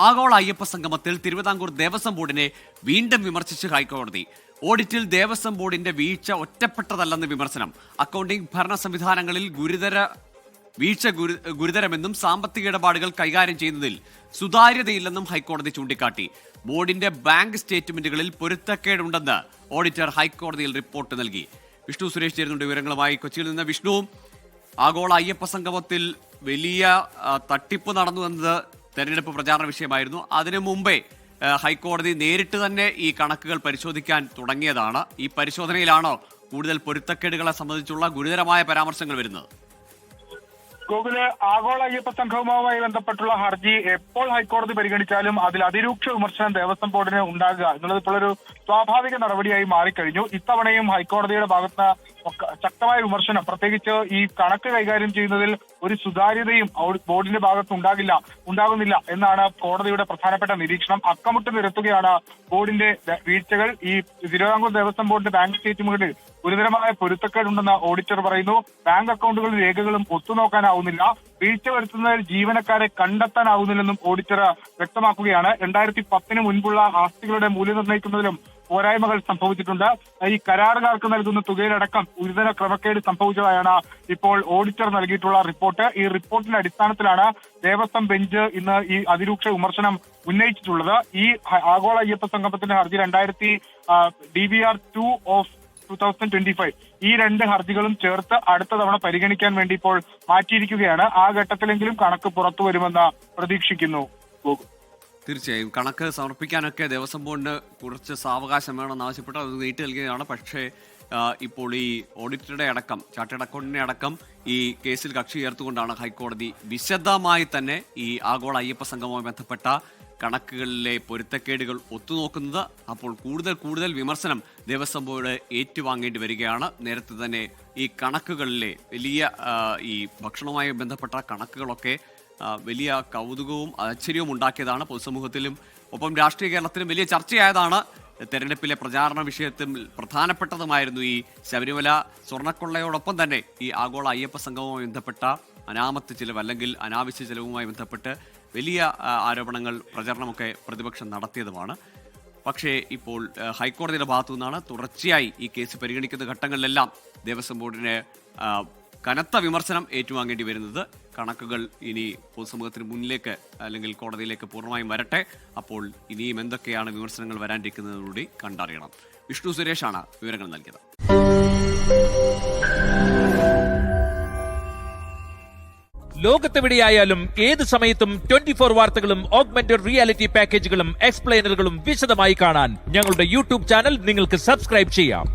ആഗോള അയ്യപ്പ സംഗമത്തിൽ തിരുവിതാംകൂർ ദേവസ്വം ബോർഡിനെ വീണ്ടും വിമർശിച്ച് ഹൈക്കോടതി. ഓഡിറ്റിൽ ദേവസ്വം ബോർഡിന്റെ വീഴ്ച ഒറ്റപ്പെട്ടതല്ലെന്ന് വിമർശനം. അക്കൗണ്ടിംഗ് ഭരണ സംവിധാനങ്ങളിൽ ഗുരുതരമെന്നും സാമ്പത്തിക ഇടപാടുകൾ കൈകാര്യം ചെയ്യുന്നതിൽ സുതാര്യതയില്ലെന്നും ഹൈക്കോടതി ചൂണ്ടിക്കാട്ടി. ബോർഡിന്റെ ബാങ്ക് സ്റ്റേറ്റ്മെന്റുകളിൽ പൊരുത്തക്കേടുണ്ടെന്ന് ഓഡിറ്റർ ഹൈക്കോടതിയിൽ റിപ്പോർട്ട് നൽകി. വിഷ്ണു സുരേഷ് ചേരുന്നുണ്ട് വിവരങ്ങളുമായി കൊച്ചിയിൽ നിന്ന്. വിഷ്ണു, ആഗോള അയ്യപ്പ സംഗമത്തിൽ വലിയ തട്ടിപ്പ് നടന്നു എന്നത് തെരഞ്ഞെടുപ്പ് പ്രചാരണ വിഷയമായിരുന്നു. അതിനു മുമ്പേ ഹൈക്കോടതി നേരിട്ട് തന്നെ ഈ കണക്കുകൾ പരിശോധിക്കാൻ തുടങ്ങിയതാണ്. ഈ പരിശോധനയിലാണോ കൂടുതൽ പൊരുത്തക്കേടുകളെ സംബന്ധിച്ചുള്ള ഗുരുതരമായ പരാമർശങ്ങൾ വരുന്നത്? ഗോകുല്, ആഗോള അയ്യപ്പ സംഗമവുമായി ബന്ധപ്പെട്ടുള്ള ഹർജി എപ്പോൾ ഹൈക്കോടതി പരിഗണിച്ചാലും അതിൽ അതിരൂക്ഷ വിമർശനം ദേവസ്വം ബോർഡിന് ഉണ്ടാകുക എന്നുള്ളത് ഇപ്പോൾ ഒരു സ്വാഭാവിക നടപടിയായി മാറിക്കഴിഞ്ഞു. ഇത്തവണയും ഹൈക്കോടതിയുടെ ഭാഗത്ത് ശക്തമായ വിമർശനം, പ്രത്യേകിച്ച് ഈ കണക്ക് കൈകാര്യം ചെയ്യുന്നതിൽ ഒരു സുതാര്യതയും ബോർഡിന്റെ ഭാഗത്ത് ഉണ്ടാകുന്നില്ല എന്നാണ് കോടതിയുടെ പ്രധാനപ്പെട്ട നിരീക്ഷണം. അക്കമിട്ട് നിരത്തുകയാണ് ബോർഡിന്റെ വീഴ്ചകൾ. ഈ തിരുവിതാംകൂർ ദേവസ്വം ബോർഡിന്റെ ബാങ്ക് സ്റ്റേറ്റ്മെന്റിൽ ഗുരുതരമായ പൊരുത്തക്കേടുണ്ടെന്ന് ഓഡിറ്റർ പറയുന്നു. ബാങ്ക് അക്കൗണ്ടുകളും രേഖകളും ഒത്തുനോക്കാനാവുന്നില്ല, വീഴ്ച വരുത്തുന്നതിൽ ജീവനക്കാരെ കണ്ടെത്താനാവുന്നില്ലെന്നും ഓഡിറ്റർ വ്യക്തമാക്കുകയാണ്. 2010 മുൻപുള്ള ആസ്തികളുടെ മൂല്യം നിർണ്ണയിക്കുന്നതിലും പോരായ്മകൾ സംഭവിച്ചിട്ടുണ്ട്. ഈ കരാറുകാർക്ക് നൽകുന്ന തുകയിലടക്കം ഗുരുതര ക്രമക്കേട് സംഭവിച്ചതായാണ് ഇപ്പോൾ ഓഡിറ്റർ നൽകിയിട്ടുള്ള റിപ്പോർട്ട്. ഈ റിപ്പോർട്ടിന്റെ അടിസ്ഥാനത്തിലാണ് ദേവസ്വം ബെഞ്ച് ഇന്ന് ഈ അതിരൂക്ഷ വിമർശനം ഉന്നയിച്ചിട്ടുള്ളത്. ഈ ആഗോള അയ്യപ്പ സംഗമത്തിന്റെ ഹർജി 2000 DBR 2 ഓഫ് 2025 ഈ രണ്ട് ഹർജികളും ചേർത്ത് അടുത്ത തവണ പരിഗണിക്കാൻ വേണ്ടി ഇപ്പോൾ മാറ്റിയിരിക്കുകയാണ്. ആ ഘട്ടത്തിലെങ്കിലും കണക്ക് പുറത്തു വരുമെന്ന് പ്രതീക്ഷിക്കുന്നു. തീർച്ചയായും കണക്ക് സമർപ്പിക്കാനൊക്കെ ദേവസ്വം ബോർഡിന് കുറച്ച് സാവകാശം വേണമെന്ന് ആവശ്യപ്പെട്ട് അത് നീട്ടി നൽകുകയാണ്. പക്ഷേ ഇപ്പോൾ ഈ ഓഡിറ്ററുടെ അടക്കം ചാർട്ടേഡ് അക്കൗണ്ടിനെ അടക്കം ഈ കേസിൽ കക്ഷി ചേർത്തുകൊണ്ടാണ് ഹൈക്കോടതി വിശദമായി തന്നെ ഈ ആഗോള അയ്യപ്പ സംഗമവുമായി ബന്ധപ്പെട്ട കണക്കുകളിലെ പൊരുത്തക്കേടുകൾ ഒത്തുനോക്കുന്നത്. അപ്പോൾ കൂടുതൽ വിമർശനം ദേവസ്വം ബോർഡ് ഏറ്റുവാങ്ങേണ്ടി വരികയാണ്. നേരത്തെ തന്നെ ഈ കണക്കുകളിലെ വലിയ ഈ ഭക്ഷണവുമായി ബന്ധപ്പെട്ട കണക്കുകളൊക്കെ വലിയ കൗതുകവും ആശ്ചര്യവും ഉണ്ടാക്കിയതാണ്. പൊതുസമൂഹത്തിലും ഒപ്പം രാഷ്ട്രീയ കേരളത്തിലും വലിയ ചർച്ചയായതാണ്. തെരഞ്ഞെടുപ്പിലെ പ്രചാരണ വിഷയത്തിൽ പ്രധാനപ്പെട്ടതുമായിരുന്നു ഈ ശബരിമല സ്വർണ്ണക്കൊള്ളയോടൊപ്പം തന്നെ ഈ ആഗോള അയ്യപ്പ സംഗമവുമായി ബന്ധപ്പെട്ട അനാമത്ത് ചിലവ് അല്ലെങ്കിൽ അനാവശ്യ ചിലവുമായി ബന്ധപ്പെട്ട് വലിയ ആരോപണങ്ങൾ, പ്രചരണമൊക്കെ പ്രതിപക്ഷം നടത്തിയതുമാണ്. പക്ഷേ ഇപ്പോൾ ഹൈക്കോടതിയുടെ ഭാഗത്തു നിന്നാണ് തുടർച്ചയായി ഈ കേസ് പരിഗണിക്കുന്ന ഘട്ടങ്ങളിലെല്ലാം ദേവസ്വം ബോർഡിന് കനത്ത വിമർശനം ഏറ്റുവാങ്ങേണ്ടി വരുന്നത്. കണക്കുകൾ ഇനി പൊതുസമൂഹത്തിന് മുന്നിലേക്ക് അല്ലെങ്കിൽ കോടതിയിലേക്ക് പൂർണ്ണമായും വരട്ടെ. അപ്പോൾ ഇനിയും എന്തൊക്കെയാണ് വിമർശനങ്ങൾ വരാനിരിക്കുന്നതിലൂടെ കണ്ടറിയണം. വിഷ്ണു സുരേഷാണ് വിവരങ്ങൾ നൽകിയത്. ലോകത്തെവിടെയായാലും ഏത് സമയത്തും 24 വാർത്തകളും ഓഗ്മെന്റഡ് റിയാലിറ്റി പാക്കേജുകളും എക്സ്പ്ലെയിനറുകളും വിശദമായി കാണാൻ ഞങ്ങളുടെ യൂട്യൂബ് ചാനൽ നിങ്ങൾക്ക് സബ്സ്ക്രൈബ് ചെയ്യാം.